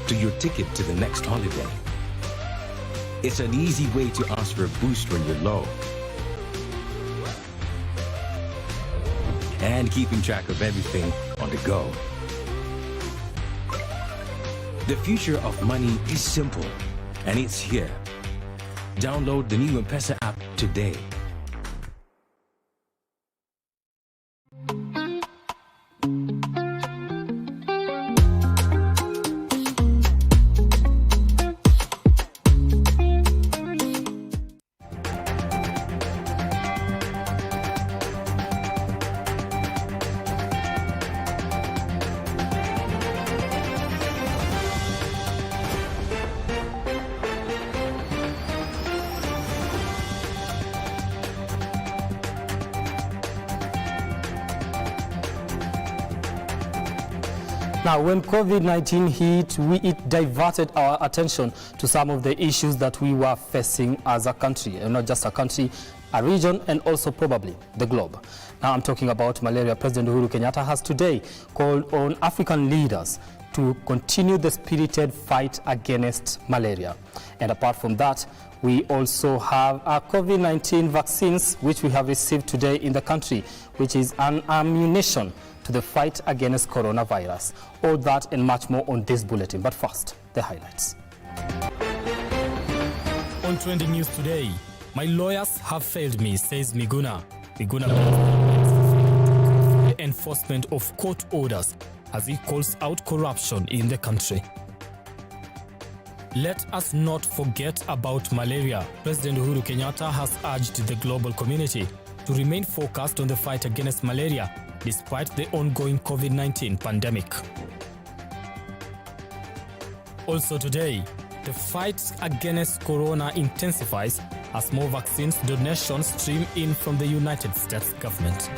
to your ticket to the next holiday. It's an easy way to ask for a boost when you're low. And keeping track of everything on the go. The future of money is simple, and it's here. Download the new M-Pesa app today. Now, when COVID-19 hit, it diverted our attention to some of the issues that we were facing as a country, and not just a country, a region, and also probably the globe. Now, I'm talking about malaria. President Uhuru Kenyatta has today called on African leaders to continue the spirited fight against malaria. And apart from that, we also have our COVID-19 vaccines, which we have received today in the country, which is an ammunition to the fight against coronavirus. All that and much more on this bulletin. But first, the highlights. On trending news today, my lawyers have failed me, says Miguna. Miguna enforcement of court orders as he calls out corruption in the country. Let us not forget about malaria. President Uhuru Kenyatta has urged the global community to remain focused on the fight against malaria despite the ongoing COVID-19 pandemic. Also today, the fight against corona intensifies as more vaccines donations stream in from the United States government.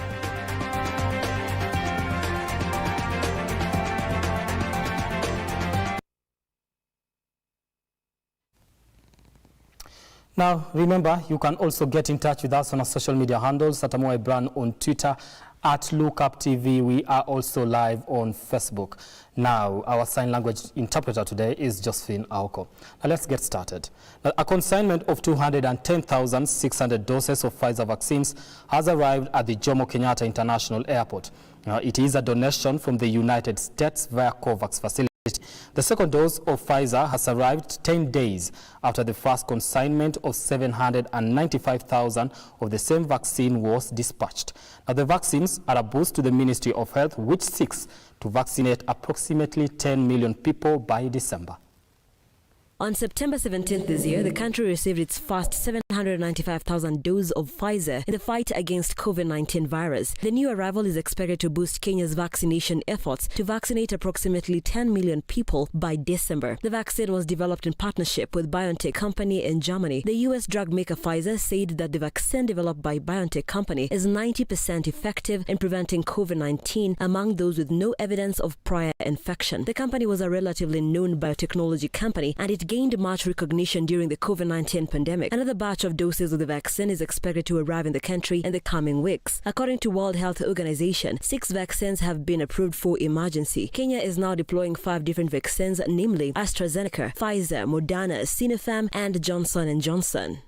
Now, remember, you can also get in touch with us on our social media handles at Amoy Brand on Twitter, at Lookup TV. We are also live on Facebook. Now, our sign language interpreter today is Josephine Aoko. Now, let's get started. Now, a consignment of 210,600 doses of Pfizer vaccines has arrived at the Jomo Kenyatta International Airport. Now, it is a donation from the United States via COVAX facility. The second dose of Pfizer has arrived 10 days after the first consignment of 795,000 of the same vaccine was dispatched. Now, the vaccines are a boost to the Ministry of Health, which seeks to vaccinate approximately 10 million people by December. On September 17th this year, the country received its first 795,000 doses of Pfizer in the fight against COVID-19 virus. The new arrival is expected to boost Kenya's vaccination efforts to vaccinate approximately 10 million people by December. The vaccine was developed in partnership with BioNTech company in Germany. The U.S. drug maker Pfizer said that the vaccine developed by BioNTech company is 90% effective in preventing COVID-19 among those with no evidence of prior infection. The company was a relatively known biotechnology company, and it gained much recognition during the COVID-19 pandemic. Another batch of doses of the vaccine is expected to arrive in the country in the coming weeks. According to World Health Organization, 6 vaccines have been approved for emergency. Kenya is now deploying 5 different vaccines, namely AstraZeneca, Pfizer, Moderna, Sinopharm, and Johnson & Johnson.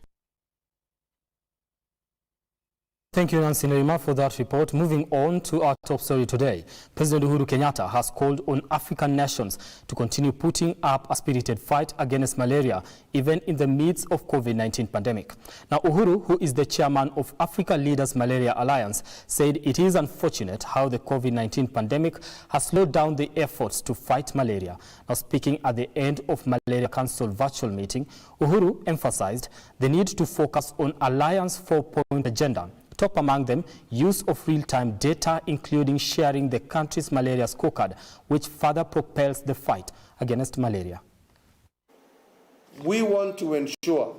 Thank you, Nancy Nerima, for that report. Moving on to our top story today. President Uhuru Kenyatta has called on African nations to continue putting up a spirited fight against malaria, even in the midst of COVID-19 pandemic. Now, Uhuru, who is the chairman of Africa Leaders Malaria Alliance, said it is unfortunate how the COVID-19 pandemic has slowed down the efforts to fight malaria. Now, speaking at the end of Malaria Council virtual meeting, Uhuru emphasized the need to focus on Alliance 4.0 agenda. Top among them, use of real-time data, including sharing the country's malaria scorecard, which further propels the fight against malaria. We want to ensure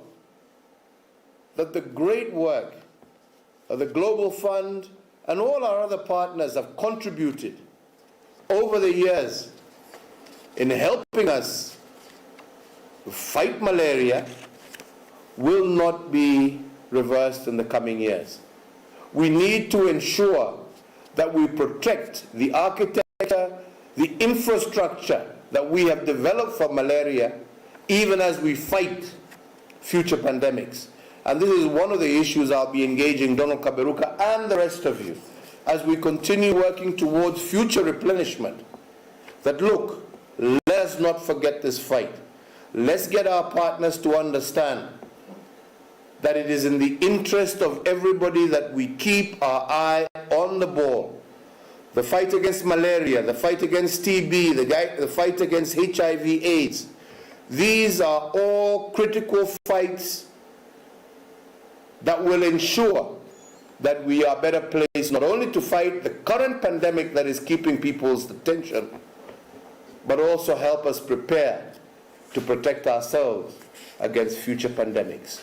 that the great work of the Global Fund and all our other partners have contributed over the years in helping us fight malaria will not be reversed in the coming years. We need to ensure that we protect the architecture, the infrastructure that we have developed for malaria, even as we fight future pandemics. And this is one of the issues I'll be engaging Donald Kaberuka and the rest of you as we continue working towards future replenishment. That look, let us not forget this fight. Let's get our partners to understand that it is in the interest of everybody that we keep our eye on the ball. The fight against malaria, the fight against TB, the fight against HIV/AIDS. These are all critical fights that will ensure that we are better placed not only to fight the current pandemic that is keeping people's attention, but also help us prepare to protect ourselves against future pandemics.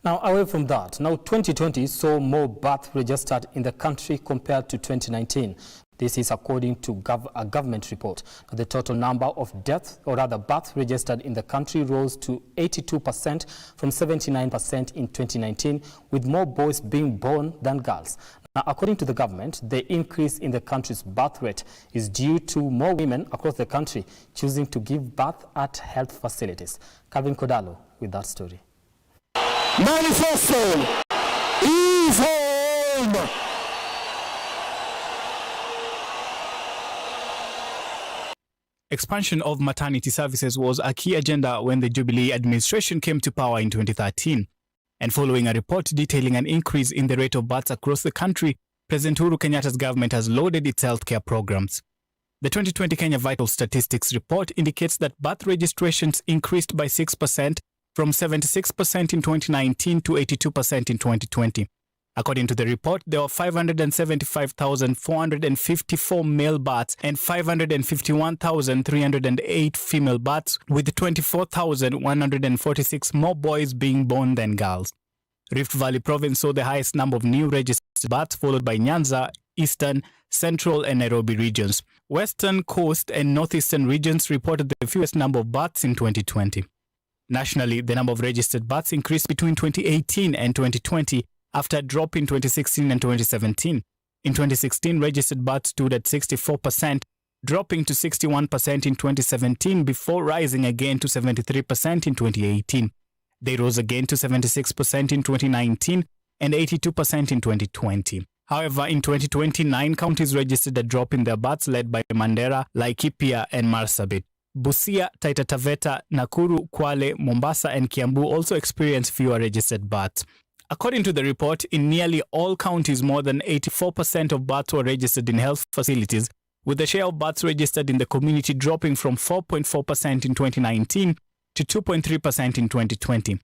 Now, away from that, now 2020 saw more births registered in the country compared to 2019. This is according to a government report. The total number of deaths, or rather births registered in the country rose to 82% from 79% in 2019, with more boys being born than girls. Now, according to the government, the increase in the country's birth rate is due to more women across the country choosing to give birth at health facilities. Calvin Kodalo with that story. Manifesto is home. Expansion of maternity services was a key agenda when the Jubilee administration came to power in 2013. And following a report detailing an increase in the rate of births across the country, President Uhuru Kenyatta's government has loaded its healthcare programs. The 2020 Kenya Vital Statistics report indicates that birth registrations increased by 6% from 76% in 2019 to 82% in 2020. According to the report, there were 575,454 male births and 551,308 female births, with 24,146 more boys being born than girls. Rift Valley Province saw the highest number of new registered births, followed by Nyanza, Eastern, Central and Nairobi regions. Western, Coast and Northeastern regions reported the fewest number of births in 2020. Nationally, the number of registered births increased between 2018 and 2020 after a drop in 2016 and 2017. In 2016, registered births stood at 64%, dropping to 61% in 2017 before rising again to 73% in 2018. They rose again to 76% in 2019 and 82% in 2020. However, in 2020, 9 counties registered a drop in their births, led by Mandera, Laikipia and Marsabit. Busia, Taita Taveta, Nakuru, Kwale, Mombasa and Kiambu also experienced fewer registered births. According to the report, in nearly all counties, more than 84% of births were registered in health facilities, with the share of births registered in the community dropping from 4.4% in 2019 to 2.3% in 2020.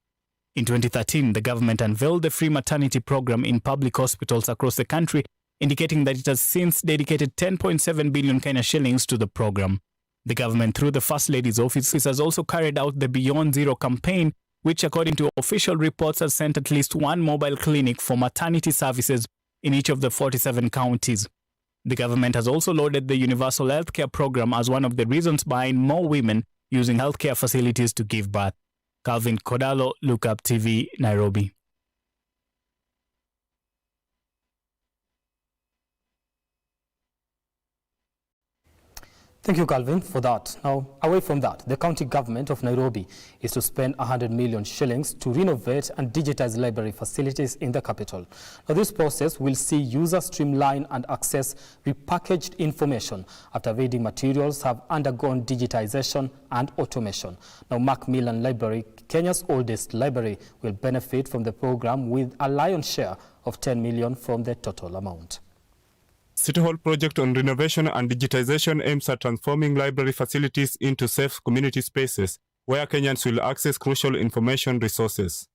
In 2013, the government unveiled the free maternity program in public hospitals across the country, indicating that it has since dedicated 10.7 billion Kenya shillings to the program. The government, through the First Lady's office, has also carried out the Beyond Zero campaign, which, according to official reports, has sent at least one mobile clinic for maternity services in each of the 47 counties. The government has also loaded the Universal Healthcare Program as one of the reasons behind more women using healthcare facilities to give birth. Calvin Kodalo, Look Up TV, Nairobi. Thank you, Calvin, for that. Now, away from that, the county government of Nairobi is to spend 100 million shillings to renovate and digitize library facilities in the capital. Now, this process will see users streamline and access repackaged information after reading materials have undergone digitization and automation. Now, Macmillan Library, Kenya's oldest library, will benefit from the program with a lion's share of 10 million from the total amount. City Hall project on renovation and digitization aims at transforming library facilities into safe community spaces where Kenyans will access crucial information resources.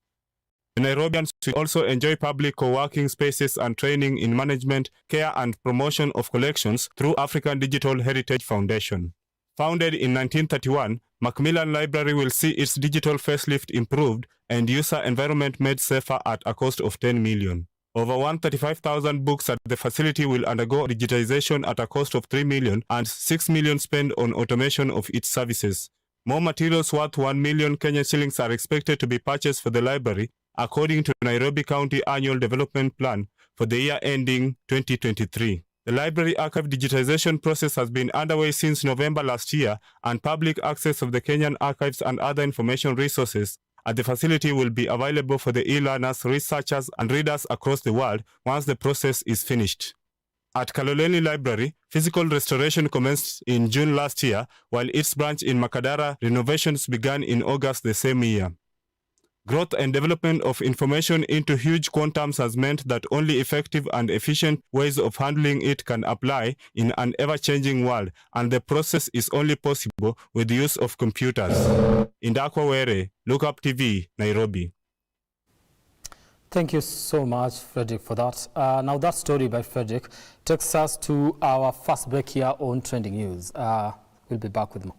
The Nairobians will also enjoy public co-working spaces and training in management, care and promotion of collections through African Digital Heritage Foundation. Founded in 1931, Macmillan Library will see its digital facelift improved and user environment made safer at a cost of 10 million. Over 135,000 books at the facility will undergo digitization at a cost of 3 million and 6 million spent on automation of its services. More materials worth 1 million Kenyan shillings are expected to be purchased for the library, according to Nairobi County Annual Development Plan for the year ending 2023. The library archive digitization process has been underway since November last year, and public access of the Kenyan archives and other information resources at the facility will be available for the e-learners, researchers, and readers across the world once the process is finished. At Kaloleni Library, physical restoration commenced in June last year, while its branch in Makadara renovations began in August the same year. Growth and development of information into huge quantums has meant that only effective and efficient ways of handling it can apply in an ever-changing world, and the process is only possible with the use of computers. Indakwa Were, Lookup TV, Nairobi. Thank you so much, Frederick, for that. Now that story by Frederick takes us to our first break here on Trending News. We'll be back with more.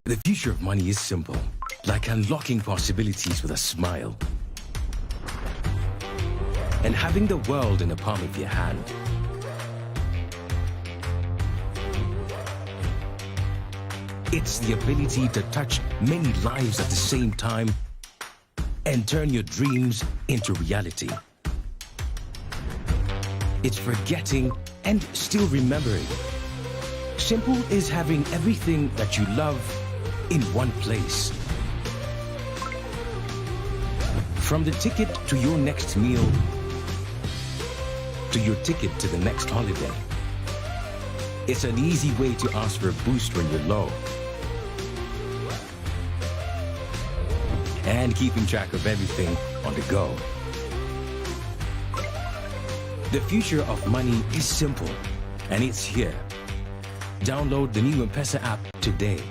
The future of money is simple, like unlocking possibilities with a smile. And having the world in the palm of your hand. It's the ability to touch many lives at the same time and turn your dreams into reality. It's forgetting and still remembering. Simple is having everything that you love in one place. From the ticket to your next meal, to your ticket to the next holiday. It's an easy way to ask for a boost when you're low. And keeping track of everything on the go. The future of money is simple, and it's here. Download the new M-Pesa app today.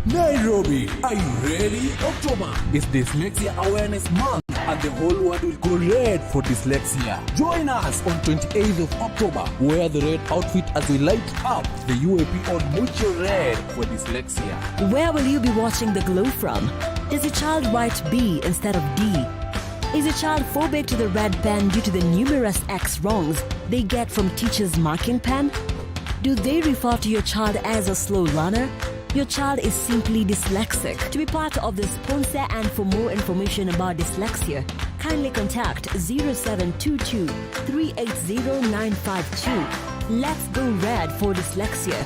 Nairobi, are you ready? October is Dyslexia Awareness Month and the whole world will go red for dyslexia. Join us on 28th of October. Wear the red outfit as we light up the UAP on Mucho Red for dyslexia. Where will you be watching the glow from? Does your child write B instead of D? Is your child phobic to the red pen due to the numerous X wrongs they get from teachers' marking pen? Do they refer to your child as a slow learner? Your child is simply dyslexic. To be part of the sponsor and for more information about dyslexia, kindly contact 0722 380 952. Let's go red for dyslexia.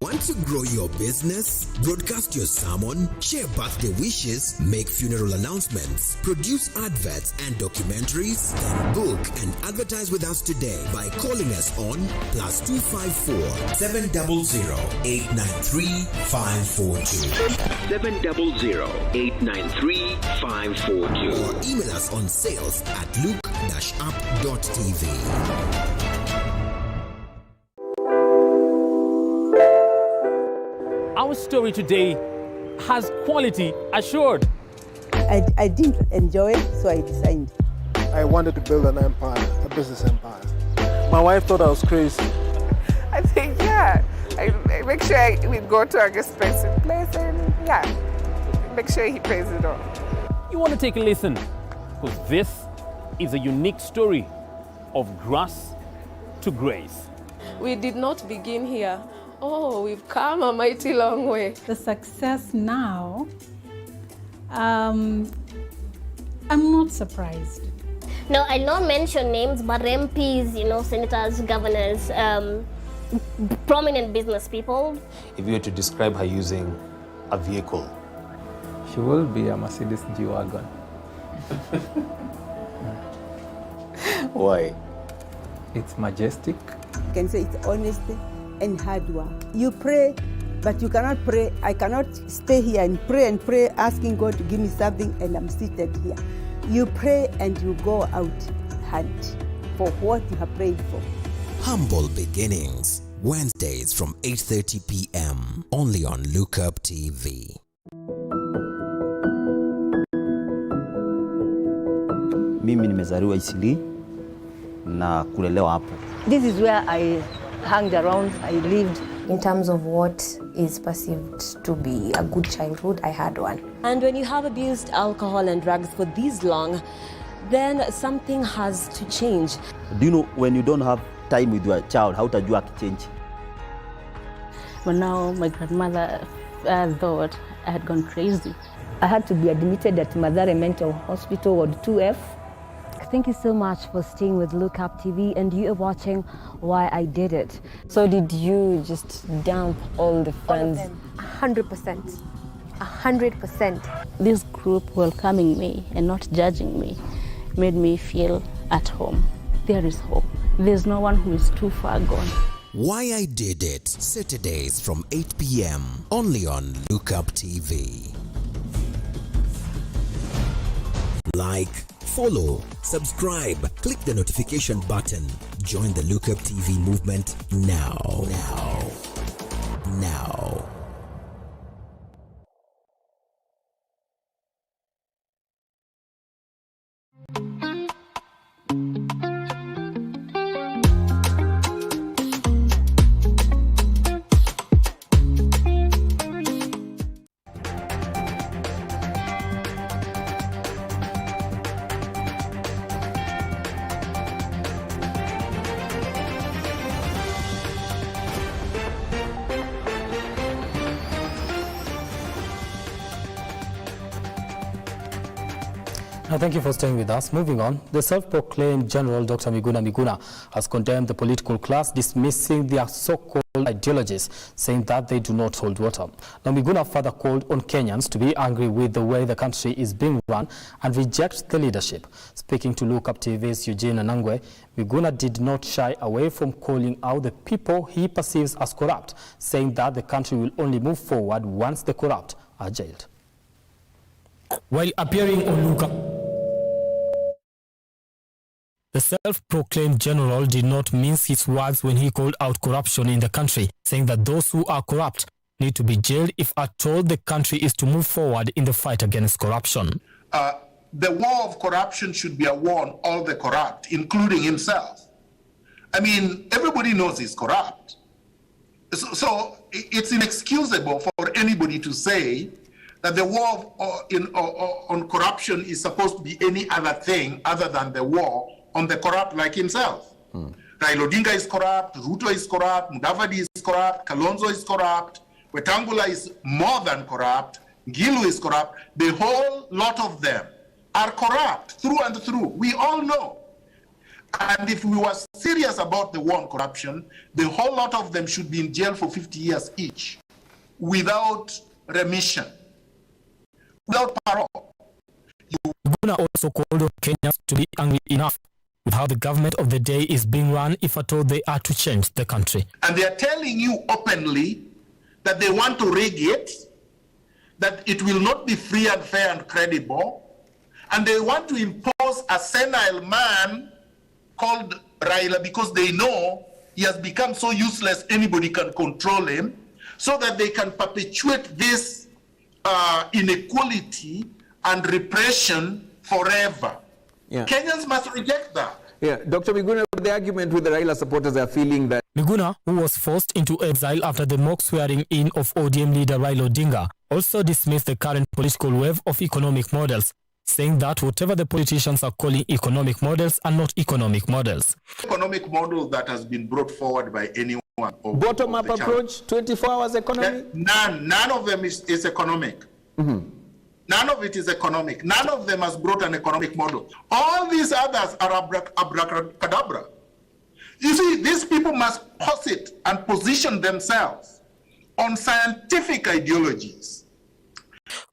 Want to grow your business? Broadcast your sermon, share birthday wishes, make funeral announcements, produce adverts and documentaries? Then book and advertise with us today by calling us on +254 700 893 542 700-893-542 or email us on sales@look-up.tv. Our story today has quality assured. I didn't enjoy it, so I decided. I wanted to build an empire, a business empire. My wife thought I was crazy. I think, yeah, I make sure we go to an expensive place and, yeah, make sure he pays it all. You want to take a listen, because this is a unique story of grass to grace. We did not begin here Oh, we've come a mighty long way. The success now, I'm not surprised. No, I'll not mention names, but MPs, senators, governors, prominent business people. If you were to describe her using a vehicle, she will be a Mercedes G-Wagon. Why? It's majestic. You can say it's honesty and hard work. You pray, but you cannot pray. I cannot stay here and pray, asking God to give me something, and I'm seated here. You pray and you go out hunt for what you have prayed for. Humble Beginnings, Wednesdays from 8:30 p.m. only on Look Up TV. Mimi nimezaliwa Isili na kulelewa hapo. This is where I hung around, I lived. In terms of what is perceived to be a good childhood, I had one. And when you have abused alcohol and drugs for this long, then something has to change. Do you know when you don't have time with your child, how utajua akichange? But now my grandmother thought I had gone crazy. I had to be admitted at Mathare Mental Hospital Ward 2F. Thank you so much for staying with Look Up TV, and you are watching Why I Did It. So did you just dump all the friends? All of them. 100%. 100%. This group welcoming me and not judging me made me feel at home. There is hope. There's no one who is too far gone. Why I Did It, Saturdays from 8 p.m. only on Look Up TV. Like, follow, subscribe, click the notification button. Join the Look Up TV movement now. Now. Thank you for staying with us. Moving on, the self-proclaimed General Dr. Miguna Miguna has condemned the political class, dismissing their so-called ideologies, saying that they do not hold water. Now, Miguna further called on Kenyans to be angry with the way the country is being run and reject the leadership. Speaking to Look Up TV's Eugene Anangwe, Miguna did not shy away from calling out the people he perceives as corrupt, saying that the country will only move forward once the corrupt are jailed. While appearing on Look Up, the self-proclaimed general did not mince his words when he called out corruption in the country, saying that those who are corrupt need to be jailed if at all the country is to move forward in the fight against corruption. The war of corruption should be a war on all the corrupt, including himself. I mean, everybody knows he's corrupt. So it's inexcusable for anybody to say that the war on corruption is supposed to be any other thing other than the war on the corrupt like himself. Raila Odinga is corrupt, Ruto is corrupt, Mudavadi is corrupt, Kalonzo is corrupt, Wetangula is more than corrupt, Gilu is corrupt. The whole lot of them are corrupt through and through. We all know. And if we were serious about the war on corruption, the whole lot of them should be in jail for 50 years each, without remission, without parole. Miguna also called on Kenyans to be angry enough with how the government of the day is being run if at all they are to change the country. And they are telling you openly that they want to rig it, that it will not be free and fair and credible, and they want to impose a senile man called Raila because they know he has become so useless anybody can control him, so that they can perpetuate this inequality and repression forever. Yeah. Kenyans must reject that. Yeah, Dr. Miguna, the argument with the Raila supporters are feeling that Miguna, who was forced into exile after the mock swearing-in of ODM leader Raila Odinga, also dismissed the current political wave of economic models, saying that whatever the politicians are calling economic models are not economic models. Economic model that has been brought forward by anyone one. Bottom-up approach, 24 hours economy? None of them is economic. None of it is economic. None of them has brought an economic model. All these others are abracadabra. You see, these people must posit and position themselves on scientific ideologies.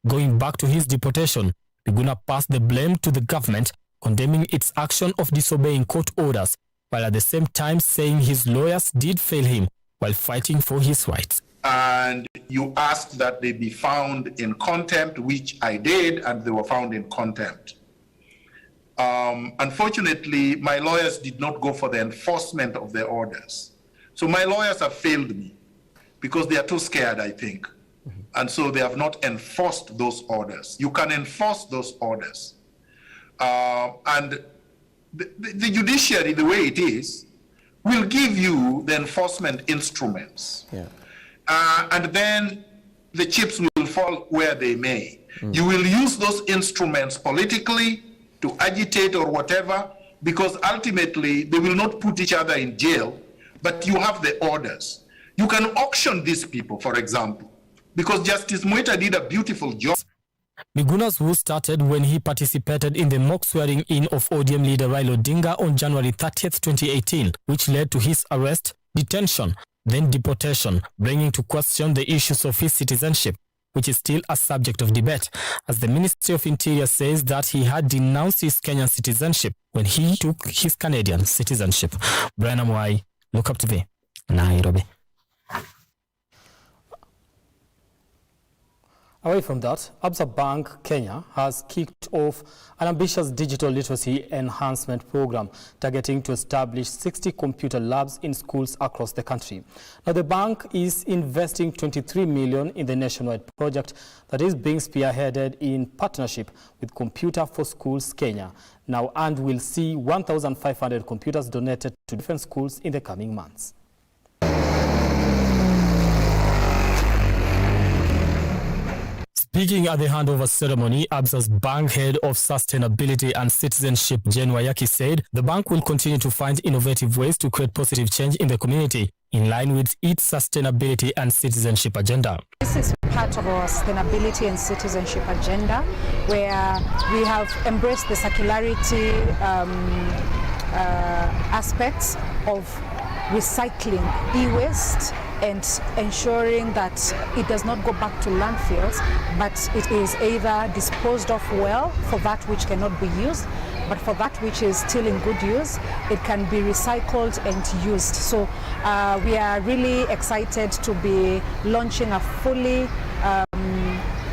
Going back to his deportation, Miguna passed the blame to the government, condemning its action of disobeying court orders, while at the same time saying his lawyers did fail him while fighting for his rights. And you asked that they be found in contempt, which I did, and they were found in contempt. Unfortunately, my lawyers did not go for the enforcement of their orders. So my lawyers have failed me because they are too scared, I think. And so they have not enforced those orders. You can enforce those orders. And the judiciary, the way it is, will give you the enforcement instruments. Yeah. And then the chips will fall where they may. You will use those instruments politically to agitate or whatever, because ultimately they will not put each other in jail, but you have the orders. You can auction these people, for example, because Justice Mwita did a beautiful job. Miguna's woe started when he participated in the mock swearing-in of ODM leader Raila Odinga on January 30th, 2018, which led to his arrest, detention, then deportation, bringing to question the issues of his citizenship, which is still a subject of debate, as the Ministry of Interior says that he had denounced his Kenyan citizenship when he took his Canadian citizenship. Brian Amwai, Look Up TV, Nairobi. Away from that, Absa Bank Kenya has kicked off an ambitious digital literacy enhancement program targeting to establish 60 computer labs in schools across the country. Now, the bank is investing 23 million in the nationwide project that is being spearheaded in partnership with Computer for Schools Kenya. Now, and will see 1,500 computers donated to different schools in the coming months. Speaking at the handover ceremony, Absa's bank head of sustainability and citizenship, Jane Wayaki, said the bank will continue to find innovative ways to create positive change in the community in line with its sustainability and citizenship agenda. This is part of our sustainability and citizenship agenda, where we have embraced the circularity aspects of recycling e-waste and ensuring that it does not go back to landfills, but it is either disposed of well for that which cannot be used, but for that which is still in good use, it can be recycled and used. So we are really excited to be launching a fully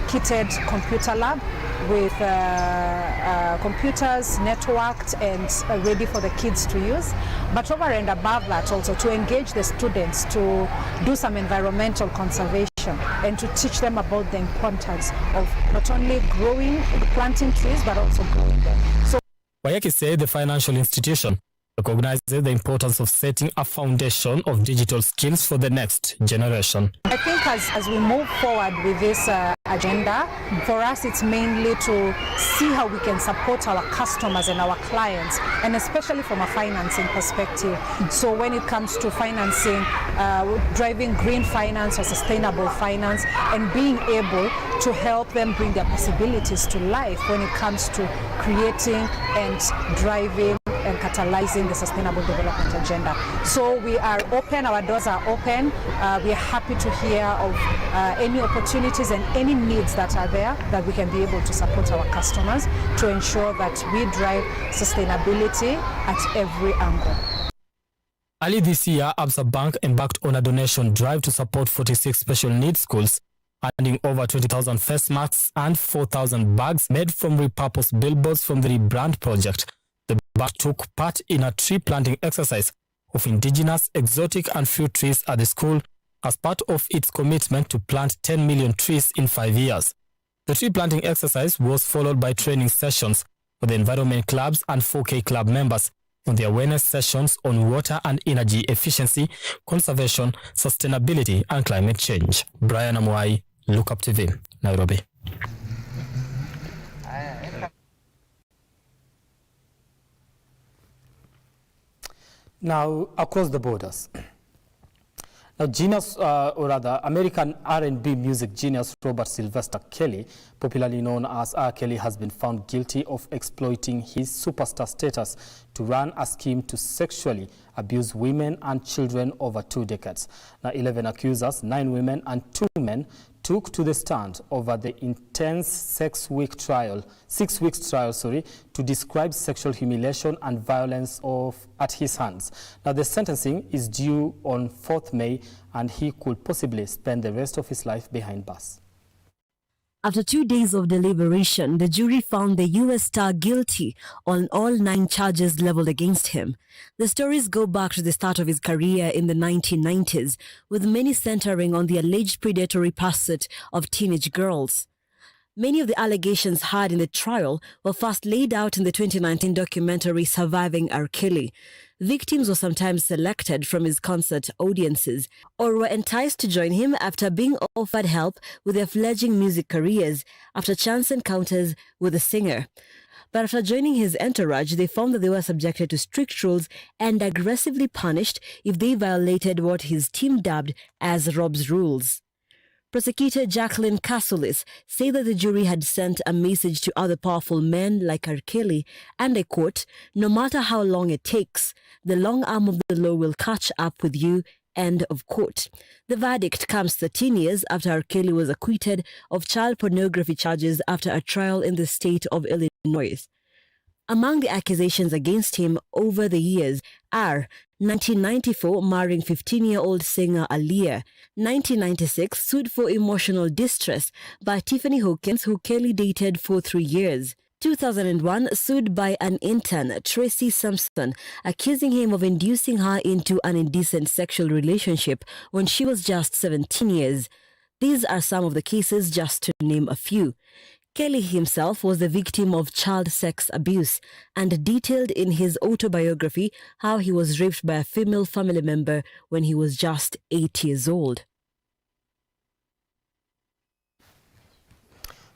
kitted computer lab with computers networked and ready for the kids to use. But over and above that, also to engage the students to do some environmental conservation and to teach them about the importance of not only planting trees, but also growing them. So Wayaki said the financial institution recognizes the importance of setting a foundation of digital skills for the next generation. I think as we move forward with this agenda, for us it's mainly to see how we can support our customers and our clients, and especially from a financing perspective. So when it comes to financing, driving green finance or sustainable finance, and being able to help them bring their possibilities to life when it comes to creating and driving and catalyzing the sustainable development agenda. So we are open, our doors are open. We are happy to hear of any opportunities and any needs that are there that we can be able to support our customers to ensure that we drive sustainability at every angle. Early this year, Absa Bank embarked on a donation drive to support 46 special needs schools, handing over 20,000 face masks and 4,000 bags made from repurposed billboards from the Rebrand project. The bank took part in a tree planting exercise of indigenous, exotic and fruit trees at the school as part of its commitment to plant 10 million trees in 5 years. The tree planting exercise was followed by training sessions for the environment clubs and 4K club members on the awareness sessions on water and energy efficiency, conservation, sustainability and climate change. Brian Amwai, Look Up TV, Nairobi. Now, across the borders, Now, American R&B music genius Robert Sylvester Kelly, popularly known as R. Kelly, has been found guilty of exploiting his superstar status to run a scheme to sexually abuse women and children over 2 decades. Now, 11 accusers, 9 women and 2 men, took to the stand over the intense 6 weeks trial, to describe sexual humiliation and violence at his hands. Now, the sentencing is due on 4th May, and he could possibly spend the rest of his life behind bars. After 2 days of deliberation, the jury found the U.S. star guilty on all 9 charges leveled against him. The stories go back to the start of his career in the 1990s, with many centering on the alleged predatory pursuit of teenage girls. Many of the allegations heard in the trial were first laid out in the 2019 documentary Surviving R. Kelly. Victims were sometimes selected from his concert audiences or were enticed to join him after being offered help with their fledgling music careers after chance encounters with the singer. But after joining his entourage, they found that they were subjected to strict rules and aggressively punished if they violated what his team dubbed as Rob's rules. Prosecutor Jacqueline Casulis said that the jury had sent a message to other powerful men like R. Kelly, and I quote, "No matter how long it takes, the long arm of the law will catch up with you," end of quote. The verdict comes 13 years after R. Kelly was acquitted of child pornography charges after a trial in the state of Illinois. Among the accusations against him over the years are 1994 marrying 15-year-old singer Aaliyah, 1996 sued for emotional distress by Tiffany Hawkins, who Kelly dated for 3 years, 2001 sued by an intern, Tracy Sampson, accusing him of inducing her into an indecent sexual relationship when she was just 17 years. These are some of the cases, just to name a few. Kelly himself was the victim of child sex abuse and detailed in his autobiography how he was raped by a female family member when he was just 8 years old.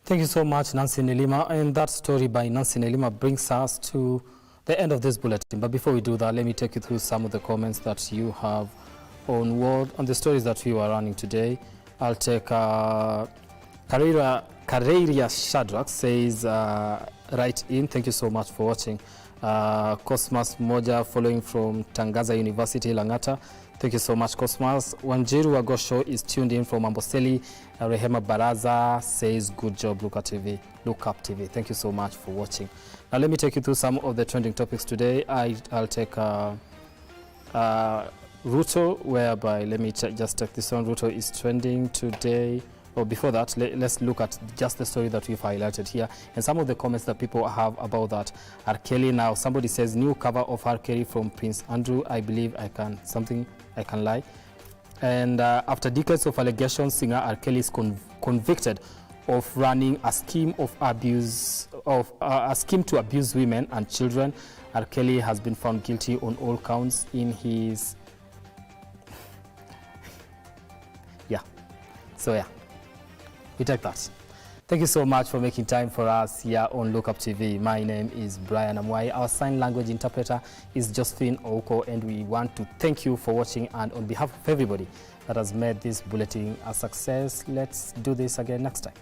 Thank you so much, Nancy Nelima. And that story by Nancy Nelima brings us to the end of this bulletin. But before we do that, let me take you through some of the comments that you have on the stories that we were running today. I'll take Kareria Shadrach says, right in, thank you so much for watching. Cosmas Moja following from Tangaza University, Langata. Thank you so much, Cosmas. Wanjiru Agosho is tuned in from Amboseli. Rehema Baraza says, good job, Look Up TV. Thank you so much for watching. Now let me take you through some of the trending topics today. I'll take Ruto, whereby, let me just take this one. Ruto is trending today. Or before that, let's look at just the story that we've highlighted here and some of the comments that people have about that. R. Kelly now, somebody says, new cover of R. Kelly from Prince Andrew, I believe I can lie. And after decades of allegations, singer R. Kelly is convicted of running a scheme to abuse women and children. R. Kelly has been found guilty on all counts in his... We take that. Thank you so much for making time for us here on Look Up TV. My name is Brian Amwai. Our sign language interpreter is Josephine Oko, and we want to thank you for watching. And on behalf of everybody that has made this bulletin a success, let's do this again next time.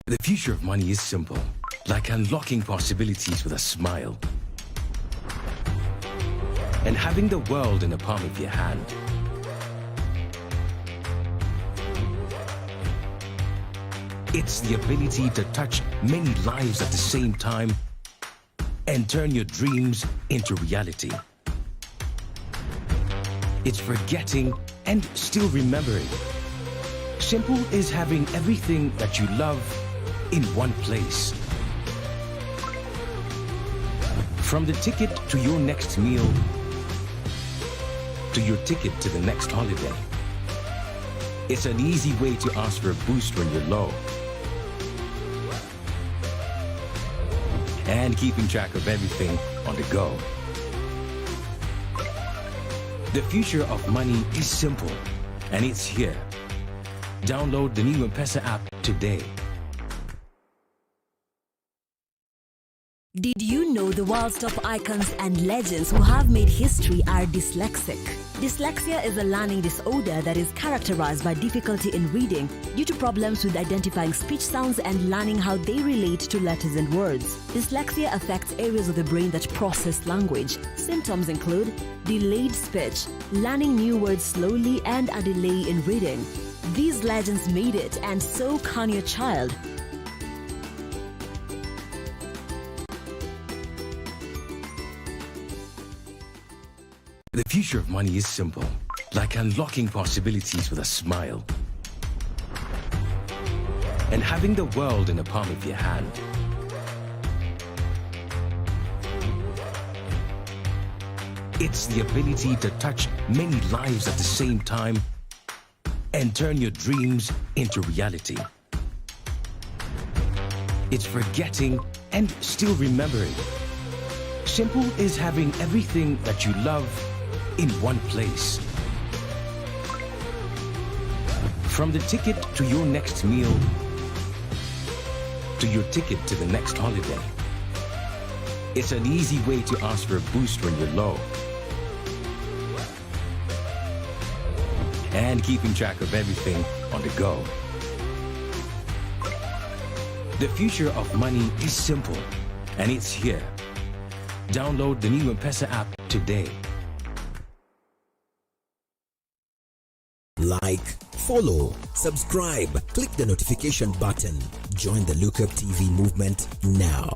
The future of money is simple, like unlocking possibilities with a smile. And having the world in the palm of your hand. It's the ability to touch many lives at the same time and turn your dreams into reality. It's forgetting and still remembering, Simple is having everything that you love in one place. From the ticket to your next meal, to your ticket to the next holiday. It's an easy way to ask for a boost when you're low. And keeping track of everything on the go. The future of money is simple, and it's here. Download the new M-Pesa app today. Did you know the world's top icons and legends who have made history are dyslexic? Dyslexia is a learning disorder that is characterized by difficulty in reading due to problems with identifying speech sounds and learning how they relate to letters and words. Dyslexia affects areas of the brain that process language. Symptoms include delayed speech, learning new words slowly, and a delay in reading. These legends made it, and so can your child. The future of money is simple, like unlocking possibilities with a smile. And having the world in the palm of your hand. It's the ability to touch many lives at the same time and turn your dreams into reality. It's forgetting and still remembering. Simple is having everything that you love in one place. From the ticket to your next meal, to your ticket to the next holiday. It's an easy way to ask for a boost when you're low. And keeping track of everything on the go. The future of money is simple, and it's here. Download the new M-Pesa app today. Like, follow, subscribe, click the notification button. Join the Lookup TV movement now.